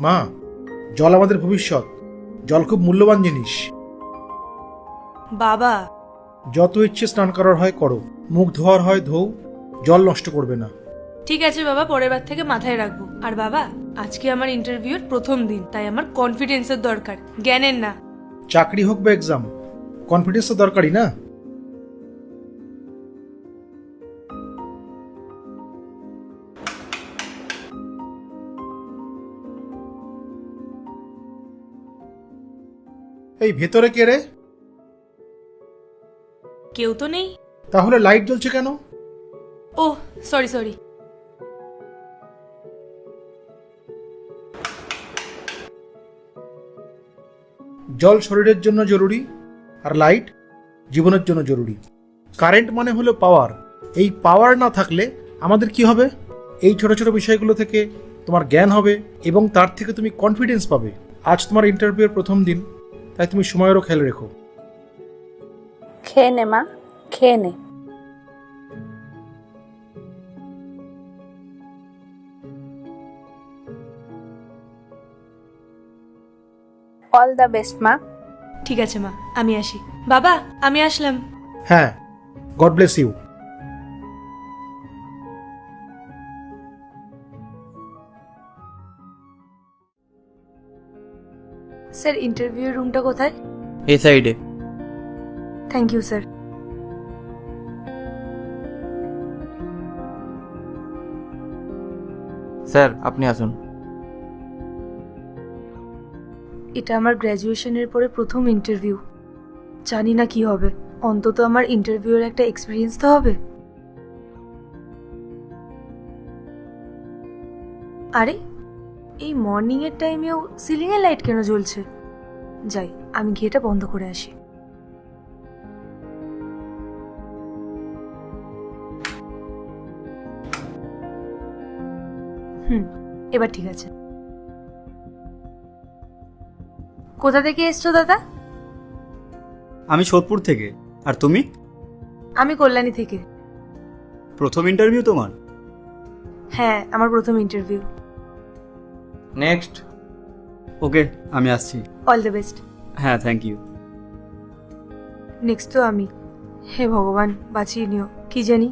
মা, জল আমাদের ভবিষ্যৎ। জল খুব মূল্যবান জিনিস। বাবা, যত ইচ্ছে স্নান করার হয় করো, মুখ ধোয়ার হয় ধোও, জল নষ্ট করবে না। ঠিক আছে বাবা, পরের বার থেকে মাথায় রাখবো। আর বাবা, আজকে আমার ইন্টারভিউর প্রথম দিন, তাই আমার কনফিডেন্সের দরকার, জ্ঞানের না। চাকরি হোক বা এক্সাম, কনফিডেন্স তো দরকারই না। এই ভেতরে কে রে? কেউ তো নেই। তাহলে লাইট জ্বলছে কেন? ও সরি সরি। জল শরীরের জন্য জরুরি, আর লাইট জীবনের জন্য জরুরি। কারেন্ট মানে হলো পাওয়ার। এই পাওয়ার না থাকলে আমাদের কি হবে? এই ছোট ছোট বিষয়গুলো থেকে তোমার জ্ঞান হবে এবং তার থেকে তুমি কনফিডেন্স পাবে। আজ তোমার ইন্টারভিউয়ের প্রথম দিন, তাই তুমি সময়েরও খেয়াল রেখো। খেয়ে নে মা, খেয়ে নে। অল দ্য বেস্ট মা। ঠিক আছে মা, আমি আসি। বাবা, আমি আসলাম। হ্যাঁ, God bless you. Sir, interview রুমটা কোথায়? এই সাইডে। Thank you sir. স্যার আপনি আসুন। এটা আমার গ্র্যাজুয়েশনের পরে প্রথম ইন্টারভিউ। জানি না কি হবে, অন্তত আমার ইন্টারভিউর একটা এক্সপিরিয়েন্স তো হবে। আরে, এই মর্নিং এর টাইমেও সিলিং এর লাইট কেন জ্বলছে? যাই, আমি গিয়ে এটা বন্ধ করে আসি। এবার ঠিক আছে। কোথা থেকে এসছো দাদা? আমি সোদপুর থেকে। আর তুমি? আমি কল্যাণী থেকে। প্রথম ইন্টারভিউ তোমার? হ্যাঁ, আমার প্রথম ইন্টারভিউ। নেক্সট। ওকে, আমি আসছি। All the best. হ্যাঁ, থ্যাংক ইউ। নেক্সট তো আমি। হে ভগবান, বাঁচিয়ে নিও। কি জানি